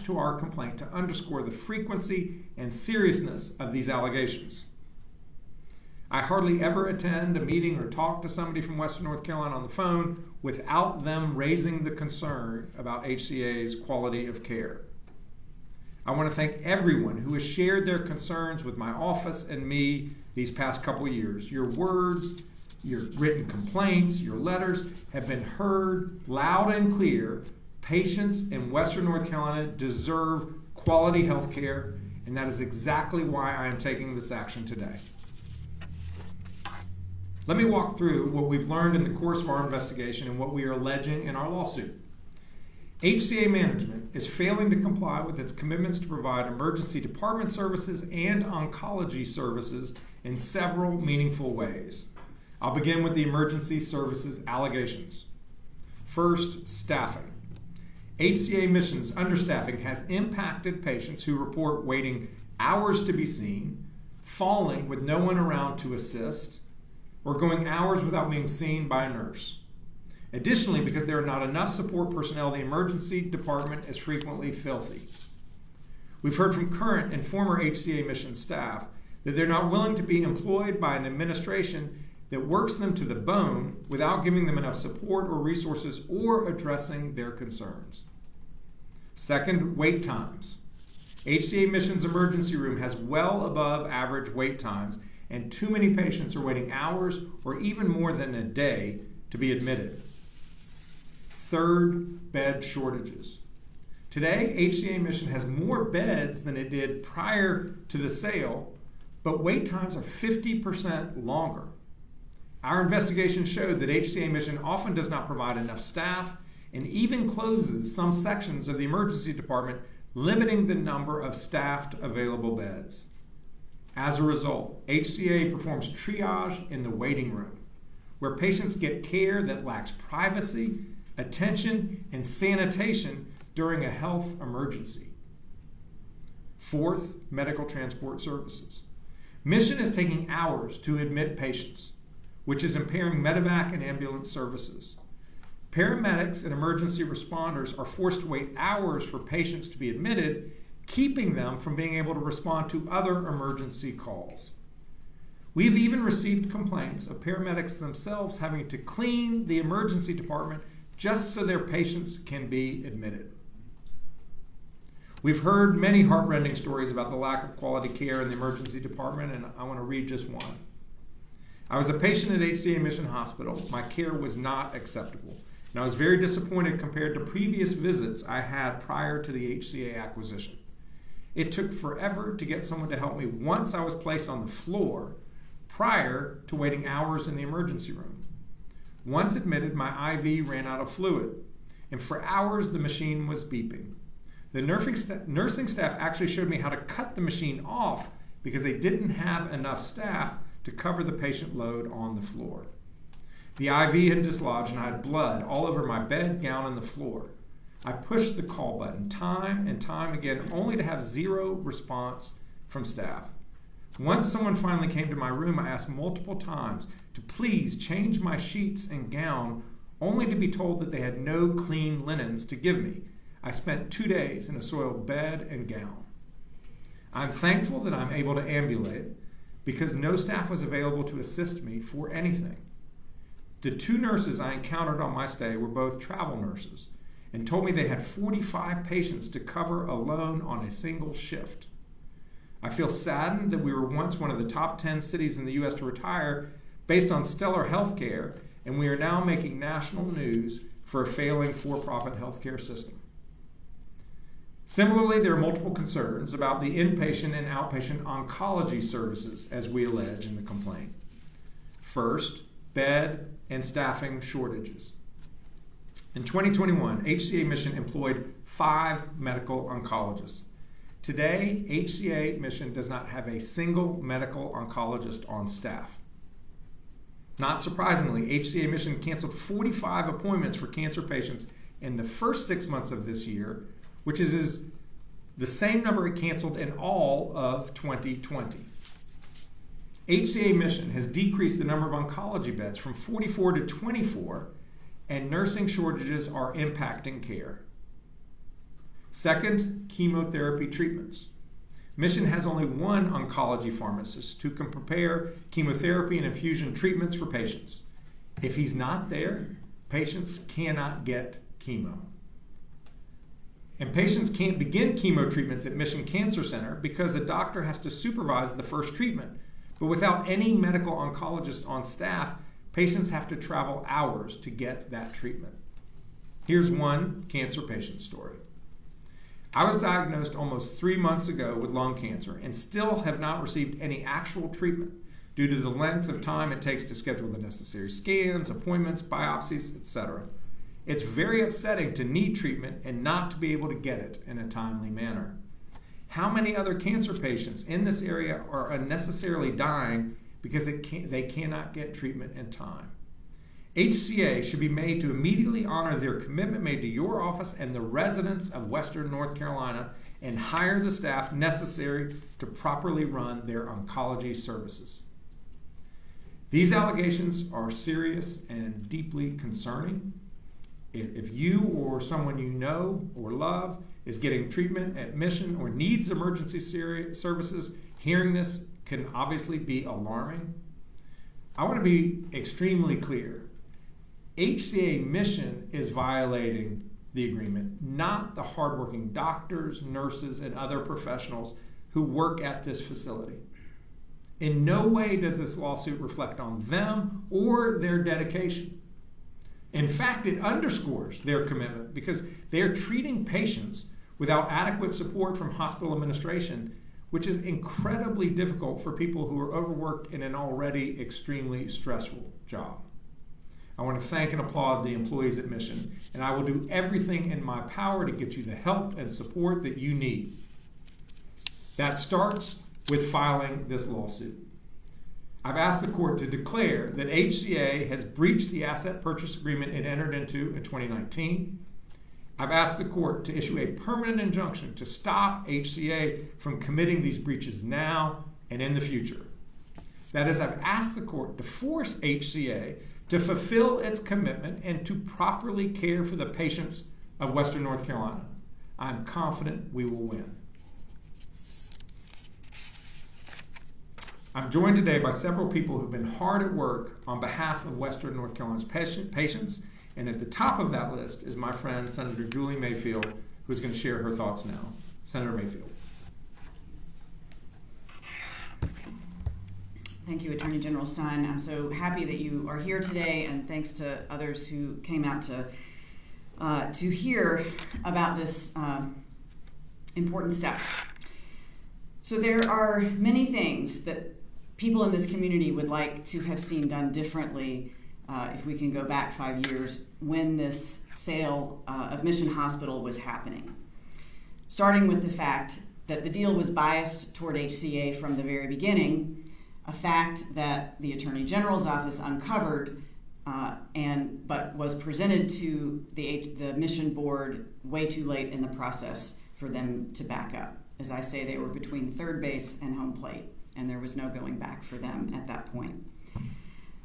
to our complaint to underscore the frequency and seriousness of these allegations. I hardly ever attend a meeting or talk to somebody from Western North Carolina on the phone without them raising the concern about HCA's quality of care. I want to thank everyone who has shared their concerns with my office and me these past couple years. Your words, your written complaints, your letters have been heard loud and clear. Patients in Western North Carolina deserve quality health care, and that is exactly why I am taking this action today. Let me walk through what we've learned in the course of our investigation and what we are alleging in our lawsuit. HCA management is failing to comply with its commitments to provide emergency department services and oncology services in several meaningful ways. I'll begin with the emergency services allegations. First, staffing. HCA Mission's understaffing has impacted patients who report waiting hours to be seen, falling with no one around to assist, or going hours without being seen by a nurse. Additionally, because there are not enough support personnel, the emergency department is frequently filthy. We've heard from current and former HCA Mission staff that they're not willing to be employed by an administration that works them to the bone without giving them enough support or resources or addressing their concerns. Second, wait times. HCA Mission's emergency room has well above average wait times, and too many patients are waiting hours or even more than a day to be admitted. Third, bed shortages. Today, HCA Mission has more beds than it did prior to the sale, but wait times are 50% longer. Our investigation showed that HCA Mission often does not provide enough staff and even closes some sections of the emergency department, limiting the number of staffed available beds. As a result, HCA performs triage in the waiting room, where patients get care that lacks privacy, attention, and sanitation during a health emergency. Fourth, medical transport services. Mission is taking hours to admit patients, which is impairing medevac and ambulance services. Paramedics and emergency responders are forced to wait hours for patients to be admitted, keeping them from being able to respond to other emergency calls. We've even received complaints of paramedics themselves having to clean the emergency department just so their patients can be admitted. We've heard many heartrending stories about the lack of quality care in the emergency department, and I want to read just one. I was a patient at HCA Mission Hospital. My care was not acceptable, and I was very disappointed compared to previous visits I had prior to the HCA acquisition. It took forever to get someone to help me once I was placed on the floor, prior to waiting hours in the emergency room. Once admitted, my IV ran out of fluid, and for hours the machine was beeping. The nursing staff actually showed me how to cut the machine off because they didn't have enough staff to cover the patient load on the floor. The IV had dislodged and I had blood all over my bed, gown, and the floor. I pushed the call button time and time again, only to have zero response from staff. Once someone finally came to my room, I asked multiple times to please change my sheets and gown, only to be told that they had no clean linens to give me. I spent 2 days in a soiled bed and gown. I'm thankful that I'm able to ambulate because no staff was available to assist me for anything. The 2 nurses I encountered on my stay were both travel nurses and told me they had 45 patients to cover alone on a single shift. I feel saddened that we were once one of the top 10 cities in the U.S. to retire based on stellar healthcare, and we are now making national news for a failing for-profit healthcare system. Similarly, there are multiple concerns about the inpatient and outpatient oncology services, as we allege in the complaint. First, bed and staffing shortages. In 2021, HCA Mission employed 5 medical oncologists. Today, HCA Mission does not have a single medical oncologist on staff. Not surprisingly, HCA Mission canceled 45 appointments for cancer patients in the first 6 months of this year, which is the same number it canceled in all of 2020. HCA Mission has decreased the number of oncology beds from 44 to 24, and nursing shortages are impacting care. Second, chemotherapy treatments. Mission has only one oncology pharmacist who can prepare chemotherapy and infusion treatments for patients. If he's not there, patients cannot get chemo. And patients can't begin chemo treatments at Mission Cancer Center because the doctor has to supervise the first treatment. But without any medical oncologist on staff, patients have to travel hours to get that treatment. Here's one cancer patient story. I was diagnosed almost 3 months ago with lung cancer and still have not received any actual treatment due to the length of time it takes to schedule the necessary scans, appointments, biopsies, etc. It's very upsetting to need treatment and not to be able to get it in a timely manner. How many other cancer patients in this area are unnecessarily dying because they cannot get treatment in time? HCA should be made to immediately honor their commitment made to your office and the residents of Western North Carolina and hire the staff necessary to properly run their oncology services. These allegations are serious and deeply concerning. If you or someone you know or love is getting treatment at Mission or needs emergency services, hearing this can obviously be alarming. I want to be extremely clear. HCA Mission is violating the agreement, not the hardworking doctors, nurses, and other professionals who work at this facility. In no way does this lawsuit reflect on them or their dedication. In fact, it underscores their commitment because they are treating patients without adequate support from hospital administration, which is incredibly difficult for people who are overworked in an already extremely stressful job. I want to thank and applaud the employees at Mission, and I will do everything in my power to get you the help and support that you need. That starts with filing this lawsuit. I've asked the court to declare that HCA has breached the asset purchase agreement it entered into in 2019. I've asked the court to issue a permanent injunction to stop HCA from committing these breaches now and in the future. That is, I've asked the court to force HCA to fulfill its commitment and to properly care for the patients of Western North Carolina. I'm confident we will win. I'm joined today by several people who've been hard at work on behalf of Western North Carolina's patients, and at the top of that list is my friend, Senator Julie Mayfield, who's going to share her thoughts now. Senator Mayfield. Thank you, Attorney General Stein. I'm so happy that you are here today, and thanks to others who came out to hear about this important step. So there are many things that people in this community would like to have seen done differently if we can go back 5 years when this sale of Mission Hospital was happening. Starting with the fact that the deal was biased toward HCA from the very beginning, a fact that the Attorney General's office uncovered but was presented to the Mission Board way too late in the process for them to back up. As I say, they were between third base and home plate, and there was no going back for them at that point.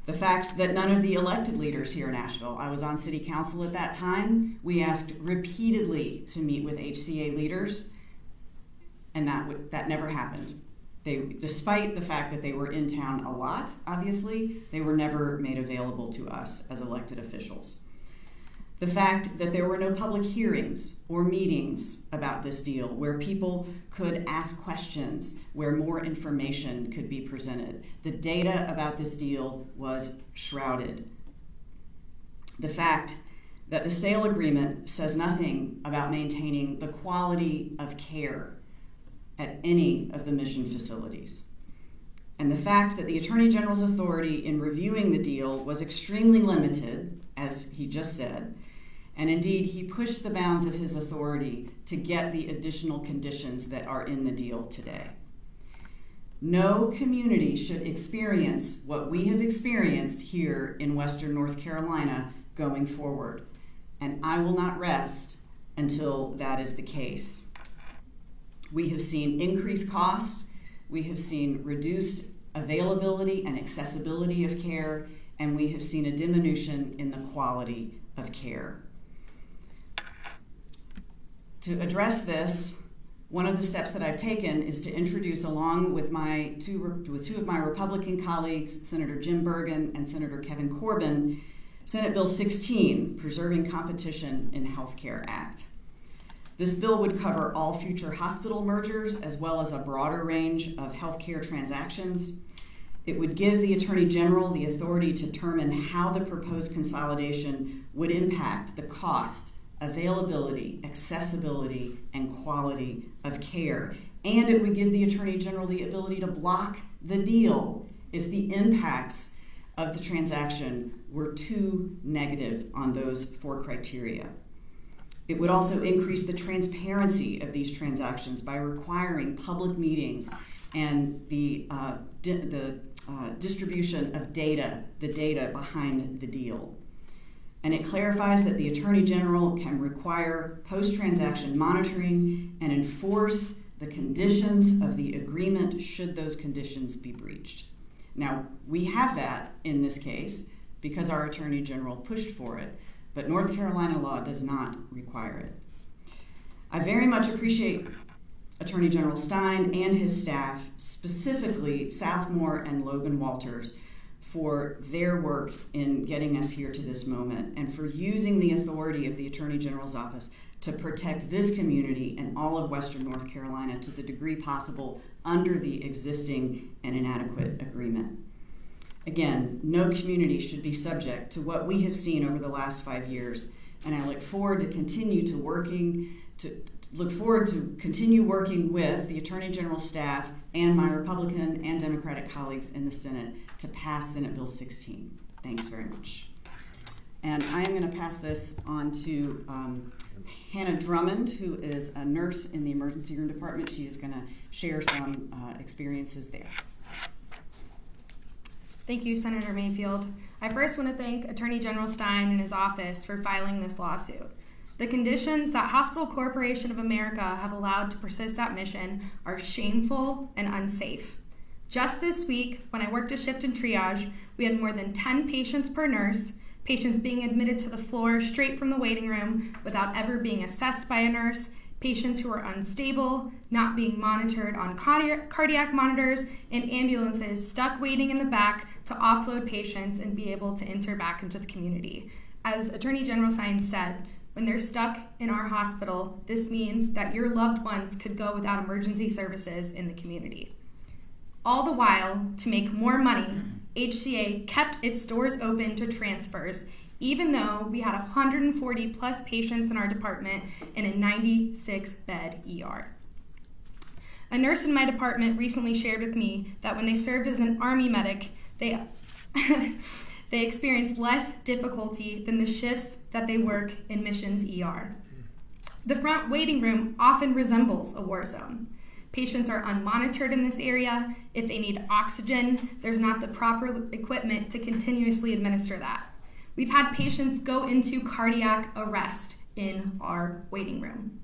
The fact that none of the elected leaders here in Asheville, I was on city council at that time, we asked repeatedly to meet with HCA leaders, and that never happened. Despite the fact that they were in town a lot, obviously, they were never made available to us as elected officials. The fact that there were no public hearings or meetings about this deal where people could ask questions, where more information could be presented. The data about this deal was shrouded. The fact that the sale agreement says nothing about maintaining the quality of care at any of the Mission facilities. And the fact that the Attorney General's authority in reviewing the deal was extremely limited, as he just said, and indeed he pushed the bounds of his authority to get the additional conditions that are in the deal today. No community should experience what we have experienced here in Western North Carolina going forward, and I will not rest until that is the case. We have seen increased cost, we have seen reduced availability and accessibility of care, and we have seen a diminution in the quality of care. To address this, one of the steps that I've taken is to introduce, along with two of my Republican colleagues, Senator Jim Bergen and Senator Kevin Corbin, Senate Bill 16, Preserving Competition in Healthcare Act. This bill would cover all future hospital mergers as well as a broader range of healthcare transactions. It would give the Attorney General the authority to determine how the proposed consolidation would impact the cost, availability, accessibility, and quality of care. And it would give the Attorney General the ability to block the deal if the impacts of the transaction were too negative on those 4 criteria. It would also increase the transparency of these transactions by requiring public meetings and the distribution of data, the data behind the deal. And it clarifies that the Attorney General can require post-transaction monitoring and enforce the conditions of the agreement should those conditions be breached. Now, we have that in this case because our Attorney General pushed for it, but North Carolina law does not require it. I very much appreciate Attorney General Stein and his staff, specifically Southmore and Logan Walters, for their work in getting us here to this moment and for using the authority of the Attorney General's office to protect this community and all of Western North Carolina to the degree possible under the existing and inadequate agreement. Again, no community should be subject to what we have seen over the last 5 years, and I look forward to continue working with the Attorney General's staff and my Republican and Democratic colleagues in the Senate to pass Senate Bill 16. Thanks very much. And I am going to pass this on to Hannah Drummond, who is a nurse in the emergency room department. She is going to share some experiences there. Thank you, Senator Mayfield. I first want to thank Attorney General Stein and his office for filing this lawsuit. The conditions that Hospital Corporation of America have allowed to persist at Mission are shameful and unsafe. Just this week, when I worked a shift in triage, we had more than 10 patients per nurse, patients being admitted to the floor straight from the waiting room without ever being assessed by a nurse, patients who are unstable, not being monitored on cardiac monitors, and ambulances stuck waiting in the back to offload patients and be able to enter back into the community. As Attorney General Stein said, when they're stuck in our hospital, this means that your loved ones could go without emergency services in the community. All the while, to make more money, HCA kept its doors open to transfers, even though we had 140 plus patients in our department and a 96-bed ER. A nurse in my department recently shared with me that when they served as an Army medic, they experienced less difficulty than the shifts that they work in Mission's ER. The front waiting room often resembles a war zone. Patients are unmonitored in this area. If they need oxygen, there's not the proper equipment to continuously administer that. We've had patients go into cardiac arrest in our waiting room.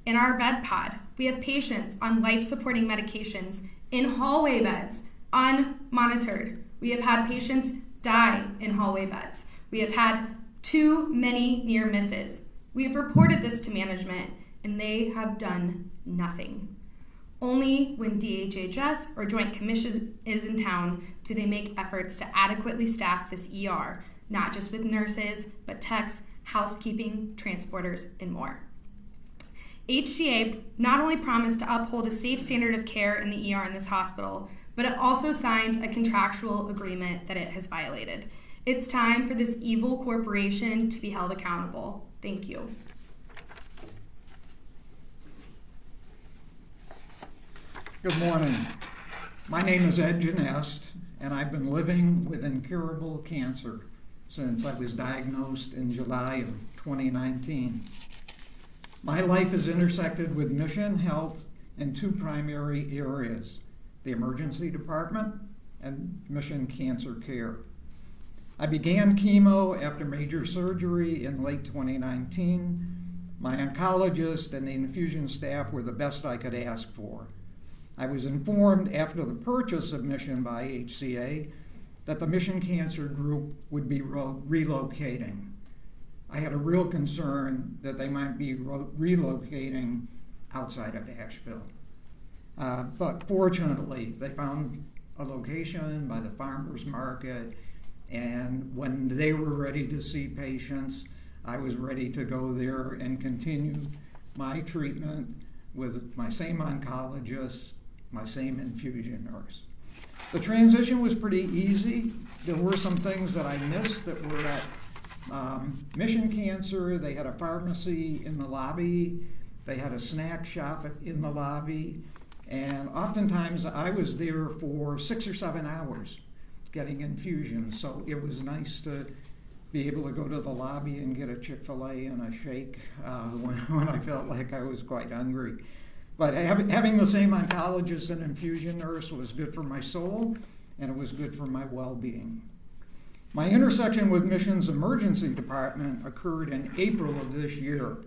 In our bed pod, we have patients on life-supporting medications in hallway beds, unmonitored. We have had patients die in hallway beds. We have had too many near misses. We have reported this to management, and they have done nothing. Only when DHHS or Joint Commission is in town do they make efforts to adequately staff this ER, not just with nurses, but techs, housekeeping, transporters, and more. HCA not only promised to uphold a safe standard of care in the ER in this hospital, but it also signed a contractual agreement that it has violated. It's time for this evil corporation to be held accountable. Thank you. Good morning. My name is Ed Genest, and I've been living with incurable cancer since I was diagnosed in July of 2019. My life is intersected with Mission Health in 2 primary areas, the emergency department and Mission Cancer Care. I began chemo after major surgery in late 2019. My oncologist and the infusion staff were the best I could ask for. I was informed after the purchase of Mission by HCA that the Mission Cancer Group would be relocating. I had a real concern that they might be relocating outside of Asheville. But fortunately, they found a location by the farmer's market, and when they were ready to see patients, I was ready to go there and continue my treatment with my same oncologist, my same infusion nurse. The transition was pretty easy. There were some things that I missed that were at Mission Cancer. They had a pharmacy in the lobby. They had a snack shop in the lobby. And oftentimes I was there for 6 or 7 hours getting infusions. So it was nice to be able to go to the lobby and get a Chick-fil-A and a shake when I felt like I was quite hungry. But having the same oncologist and infusion nurse was good for my soul, and it was good for my well-being. My intersection with Mission's emergency department occurred in April of this year.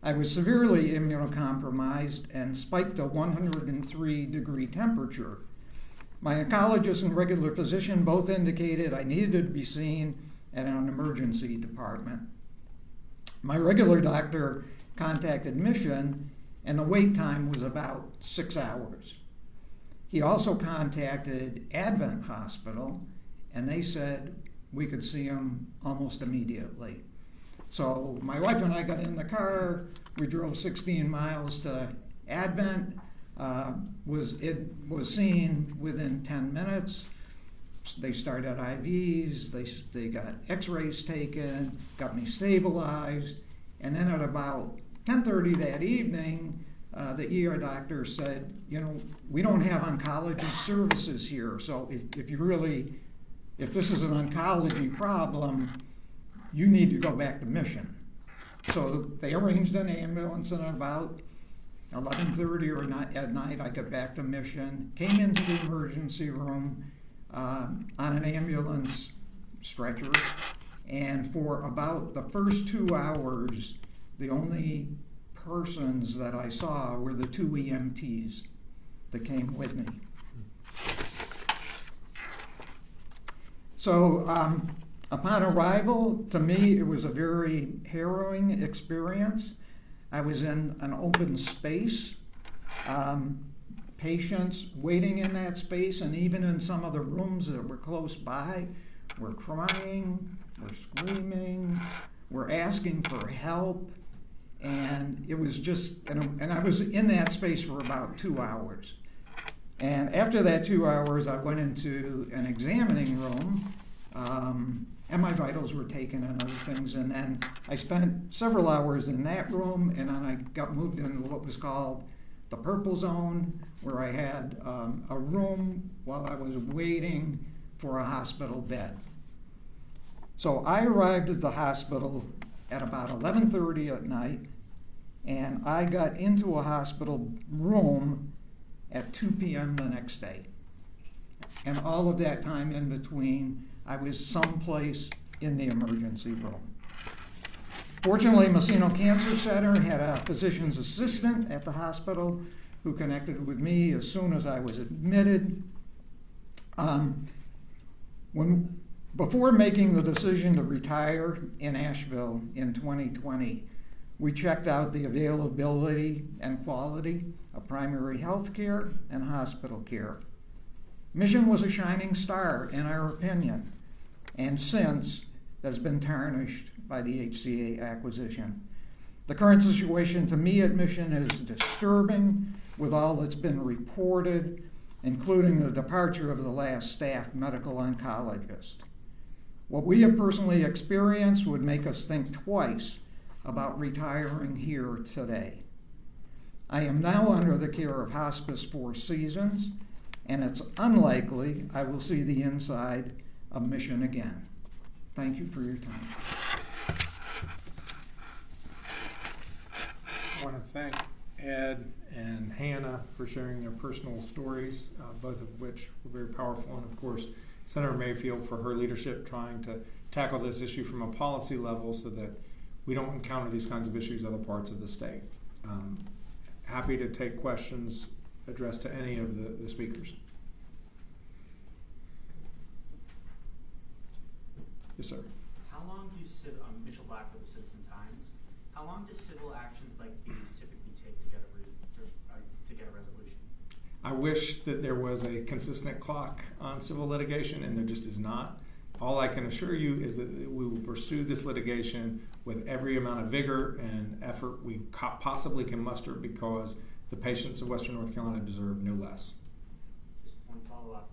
I was severely immunocompromised and spiked a 103-degree temperature. My oncologist and regular physician both indicated I needed to be seen at an emergency department. My regular doctor contacted Mission, and the wait time was about 6 hours. He also contacted Advent Hospital, and they said we could see him almost immediately. So my wife and I got in the car, we drove 16 miles to Advent, was seen within 10 minutes. They started IVs, they got x-rays taken, got me stabilized, and then at about 10:30 that evening, the ER doctor said, we don't have oncology services here, so if this is an oncology problem, you need to go back to Mission. So they arranged an ambulance, and at about 11:30 at night, I got back to Mission, came into the emergency room on an ambulance stretcher, and for about the first 2 hours, the only persons that I saw were the 2 EMTs that came with me. So upon arrival, to me, it was a very harrowing experience. I was in an open space, patients waiting in that space, and even in some of the rooms that were close by, were crying, were screaming, were asking for help. And it was just, and I was in that space for about 2 hours. And after that 2 hours, I went into an examining room, and my vitals were taken and other things. And then I spent several hours in that room, and then I got moved into what was called the purple zone, where I had a room while I was waiting for a hospital bed. So I arrived at the hospital at about 11:30 at night, and I got into a hospital room at 2 p.m. the next day. And all of that time in between, I was someplace in the emergency room. Fortunately, Messino Cancer Center had a physician's assistant at the hospital who connected with me as soon as I was admitted. Before making the decision to retire in Asheville in 2020, we checked out the availability and quality of primary health care and hospital care. Mission was a shining star, in our opinion, and since has been tarnished by the HCA acquisition. The current situation to me at Mission is disturbing, with all that's been reported, including the departure of the last staff medical oncologist. What we have personally experienced would make us think twice about retiring here today. I am now under the care of Hospice Four Seasons, and it's unlikely I will see the inside of Mission again. Thank you for your time. I want to thank Ed and Hannah for sharing their personal stories, both of which were very powerful, and of course, Senator Mayfield for her leadership trying to tackle this issue from a policy level so that we don't encounter these kinds of issues in other parts of the state. Happy to take questions addressed to any of the speakers. Yes, sir. How long do you Mitchell Black with the Citizen Times. How long do civil actions like these typically take to get a resolution? I wish that there was a consistent clock on civil litigation, and there just is not. All I can assure you is that we will pursue this litigation with every amount of vigor and effort we possibly can muster, because the patients of Western North Carolina deserve no less. Just one follow-up.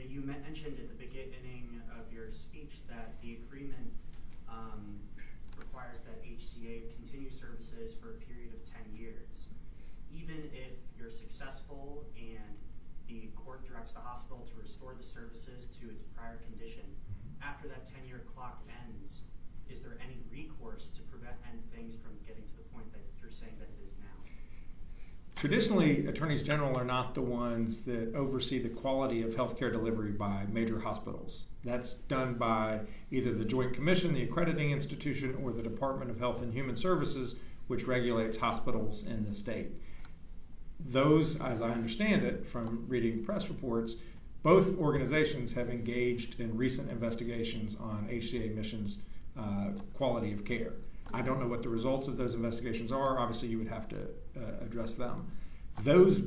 You mentioned at the beginning of your speech that the agreement requires that HCA continue services for a period of 10 years. Even if you're successful and the court directs the hospital to restore the services to its prior condition, after that 10-year clock ends, is there any recourse to prevent things from getting to the point that you're saying that it is now? Traditionally, attorneys general are not the ones that oversee the quality of healthcare delivery by major hospitals. That's done by either the Joint Commission, the accrediting institution, or the Department of Health and Human Services, which regulates hospitals in the state. Those, as I understand it from reading press reports, both organizations have engaged in recent investigations on HCA Mission's quality of care. I don't know what the results of those investigations are. Obviously, you would have to address them. Those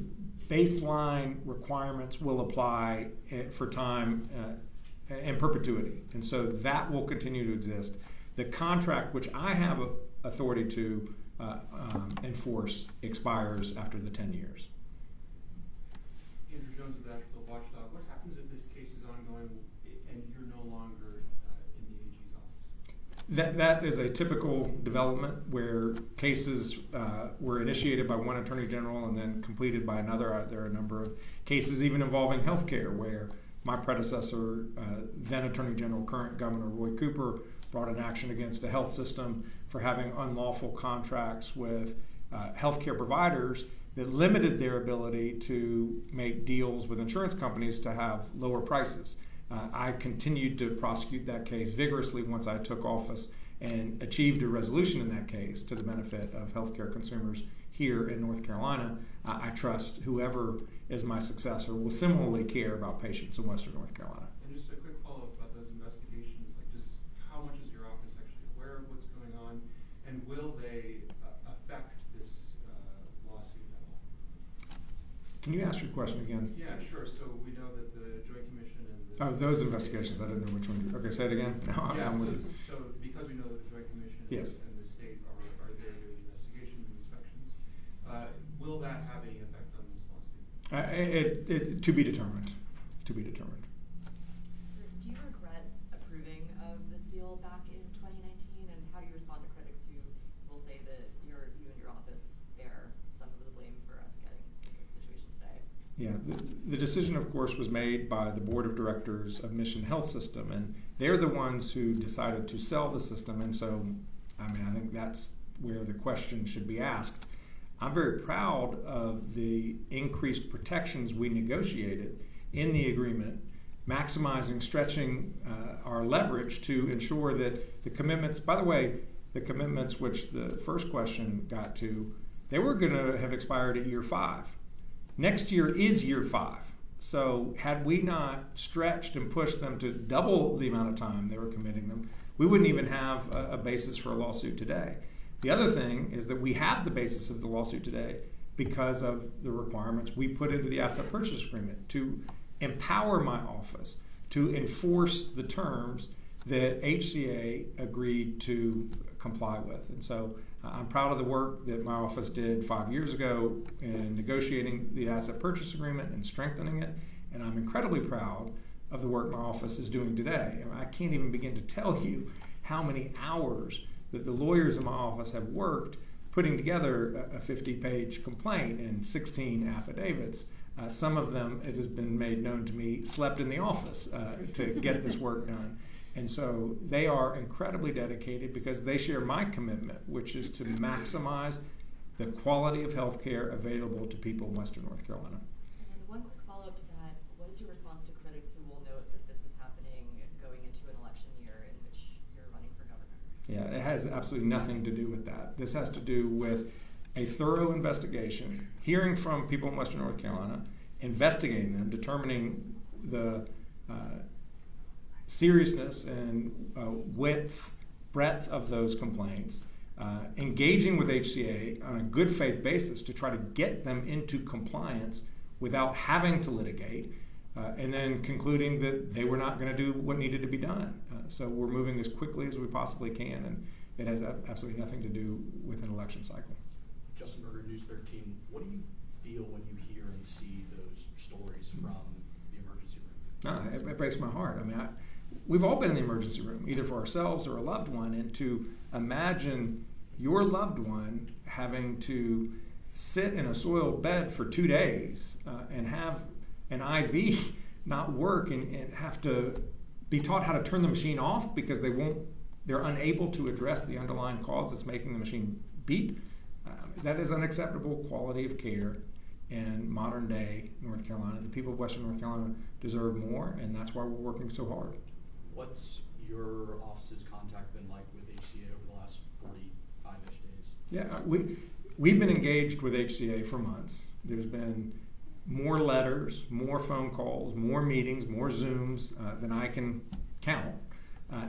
baseline requirements will apply for time in perpetuity, and so that will continue to exist. The contract, which I have authority to enforce, expires after the 10 years. Andrew Jones with Asheville Watchdog. What happens if this case is ongoing and you're no longer in the AG's office? That is a typical development where cases were initiated by one attorney general and then completed by another. There are a number of cases even involving healthcare where my predecessor, then Attorney General, current Governor Roy Cooper, brought an action against a health system for having unlawful contracts with healthcare providers that limited their ability to make deals with insurance companies to have lower prices. I continued to prosecute that case vigorously once I took office and achieved a resolution in that case to the benefit of healthcare consumers here in North Carolina. I trust whoever is my successor will similarly care about patients in Western North Carolina. And just a quick follow-up about those investigations, like just how much is your office actually aware of what's going on, and will they affect this lawsuit at all? Can you ask your question again? Yeah, sure. So we know that the Joint Commission and the... Oh, those investigations. I didn't know which one. Okay, say it again. No, Yeah, I'm with you. so because we know that the Joint Commission Yes. and the state are there doing investigations and inspections, will that have any effect on this lawsuit? It to be determined. To be determined. So do you regret approving of this deal back in 2019, and how do you respond to critics who will say that you and your office bear some of the blame for us getting to this situation today? Yeah, the decision, of course, was made by the board of directors of Mission Health System, and they're the ones who decided to sell the system. And so, I think that's where the question should be asked. I'm very proud of the increased protections we negotiated in the agreement, maximizing, stretching our leverage to ensure that the commitments, by the way, the commitments which the first question got to, they were going to have expired at year 5. Next year is year 5. So had we not stretched and pushed them to double the amount of time they were committing them, we wouldn't even have a basis for a lawsuit today. The other thing is that we have the basis of the lawsuit today because of the requirements we put into the asset purchase agreement to empower my office to enforce the terms that HCA agreed to comply with. And so I'm proud of the work that my office did 5 years ago in negotiating the asset purchase agreement and strengthening it. And I'm incredibly proud of the work my office is doing today. I can't even begin to tell you how many hours that the lawyers in my office have worked putting together a 50-page complaint and 16 affidavits. Some of them, it has been made known to me, slept in the office to get this work done. And so they are incredibly dedicated because they share my commitment, which is to maximize the quality of health care available to people in Western North Carolina. And one quick follow-up to that, what is your response to critics who will note that this is happening going into an election year in which you're running for governor? Yeah, it has absolutely nothing to do with that. This has to do with a thorough investigation, hearing from people in Western North Carolina, investigating them, determining the seriousness and breadth of those complaints, engaging with HCA on a good faith basis to try to get them into compliance without having to litigate, and then concluding that they were not going to do what needed to be done. So we're moving as quickly as we possibly can, and it has absolutely nothing to do with an election cycle. Justin Berger, News 13. What do you feel when you hear and see those stories from the emergency room? No, it breaks my heart. I mean, we've all been in the emergency room, either for ourselves or a loved one, and to imagine your loved one having to sit in a soiled bed for 2 days and have an IV not work and have to be taught how to turn the machine off because they're unable to address the underlying cause that's making the machine beep. That is unacceptable quality of care in modern day North Carolina. The people of Western North Carolina deserve more, and that's why we're working so hard. What's your office's contact been like with HCA over the last 45-ish days? Yeah, we've been engaged with HCA for months. There's been more letters, more phone calls, more meetings, more Zooms than I can count.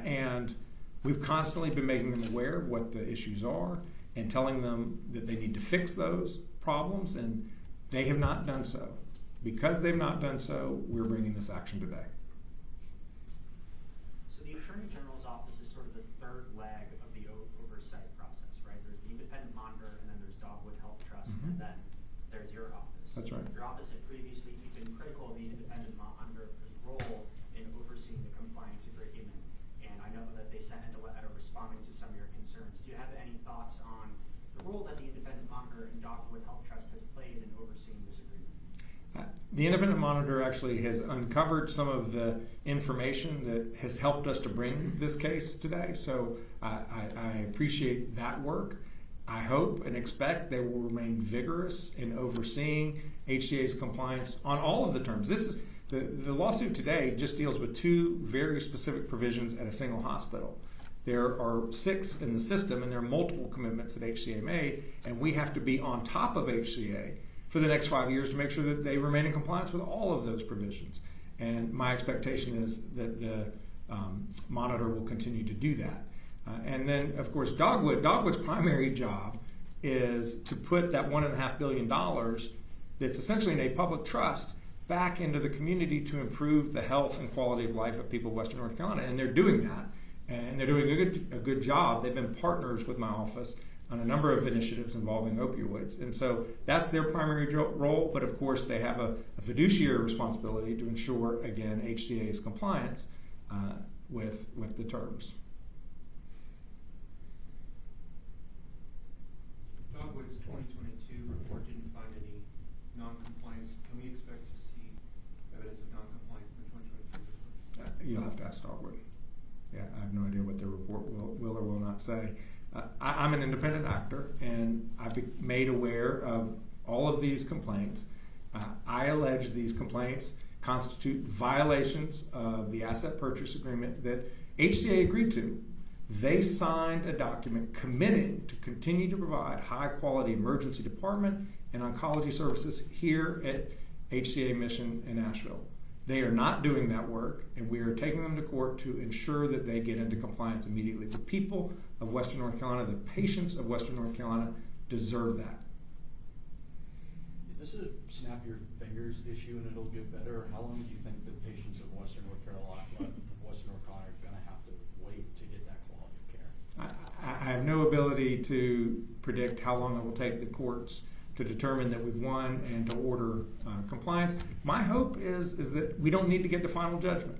And we've constantly been making them aware of what the issues are and telling them that they need to fix those problems, and they have not done so. Because they've not done so, we're bringing this action today. So the Attorney General's office is sort of the third leg of the oversight process, right? There's the independent monitor, and then there's Dogwood Health Trust, and then there's your office. That's right. Your office had previously been critical of the independent monitor's role in overseeing the compliance agreement, and I know that they sent a letter responding to some of your concerns. Do you have any thoughts on the role that the independent monitor and Dogwood Health Trust has played in overseeing this agreement? The independent monitor actually has uncovered some of the information that has helped us to bring this case today, so I appreciate that work. I hope and expect they will remain vigorous in overseeing HCA's compliance on all of the terms. This is the lawsuit today just deals with 2 very specific provisions at a single hospital. There are 6 in the system, and there are multiple commitments that HCA made, and we have to be on top of HCA for the next 5 years to make sure that they remain in compliance with all of those provisions. And my expectation is that the monitor will continue to do that. And then, of course, Dogwood's primary job is to put that $1.5 billion that's essentially in a public trust back into the community to improve the health and quality of life of people of Western North Carolina. And they're doing that. And they're doing a good job. They've been partners with my office on a number of initiatives involving opioids. And so that's their primary role. But, of course, they have a fiduciary responsibility to ensure, again, HCA's compliance with the terms. Dogwood's 2022 report didn't find any non-compliance. Can we expect to see evidence of non-compliance in the 2023 report? You'll have to ask Dogwood. Yeah, I have no idea what their report will or will not say. I'm an independent actor, and I've been made aware of all of these complaints. I allege these complaints constitute violations of the asset purchase agreement that HCA agreed to. They signed a document committing to continue to provide high-quality emergency department and oncology services here at HCA Mission in Asheville. They are not doing that work, and we are taking them to court to ensure that they get into compliance immediately. The people of Western North Carolina, the patients of Western North Carolina deserve that. Is this a snap your fingers issue and it'll get better, or how long do you think the patients of Western North Carolina are going to have to wait to get that quality of care? I have no ability to predict how long it will take the courts to determine that we've won and to order compliance. My hope is that we don't need to get to final judgment.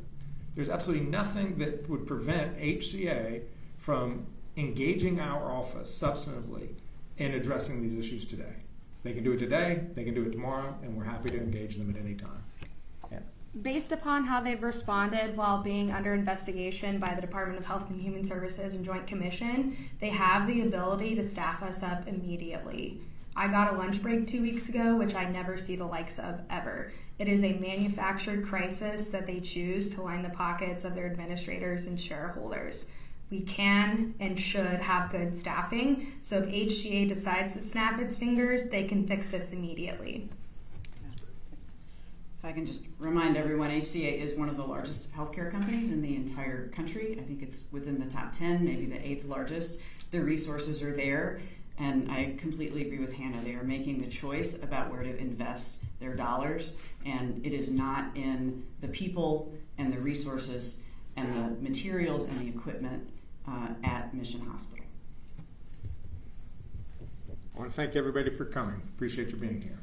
There's absolutely nothing that would prevent HCA from engaging our office substantively in addressing these issues today. They can do it today, they can do it tomorrow, and we're happy to engage them at any time. Yeah. Based upon how they've responded while being under investigation by the Department of Health and Human Services and Joint Commission, they have the ability to staff us up immediately. I got a lunch break 2 weeks ago, which I never see the likes of ever. It is a manufactured crisis that they choose to line the pockets of their administrators and shareholders. We can and should have good staffing, so if HCA decides to snap its fingers, they can fix this immediately. If I can just remind everyone, HCA is one of the largest healthcare companies in the entire country. I think it's within the top 10, maybe the 8th largest. The resources are there, and I completely agree with Hannah. They are making the choice about where to invest their dollars, and it is not in the people and the resources and the materials and the equipment at Mission Hospital. I want to thank everybody for coming. Appreciate you being here.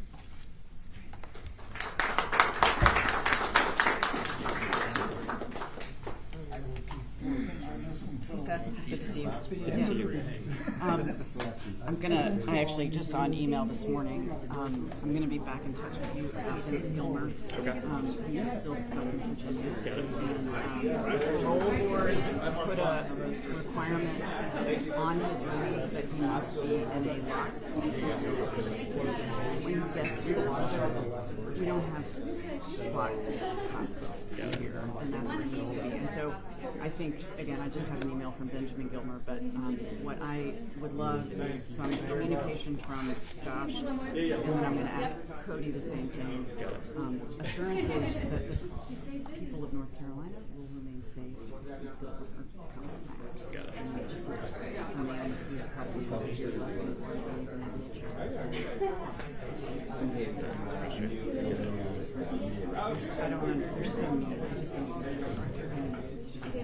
Hey Seth, good to see you. I actually just saw an email this morning. I'm gonna be back in touch with you about Vince Gilmer. He is still stuck in Virginia. And the roll board put a requirement on his release that he must be in a locked facility. When he gets here, we don't have locked hospitals here, and that's where he needs to be. And so I think, again, I just have an email from Benjamin Gilmer, but what I would love is some communication from Josh, and then I'm going to ask Cody the same thing. Assurances that the people of North Carolina will remain safe until Gilmer comes back. And this is a man who's probably 7 years old and is in that nature. I don't know. There's so many things he's doing. It's just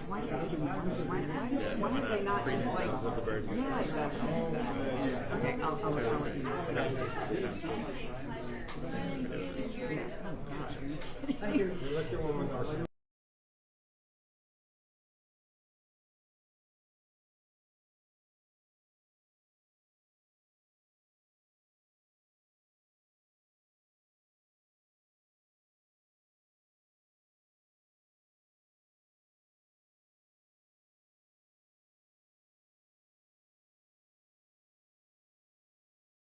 why did they not just like? Yeah, exactly. Okay, I'll let you know. Yeah. Oh gosh, are you kidding? Let's get one more.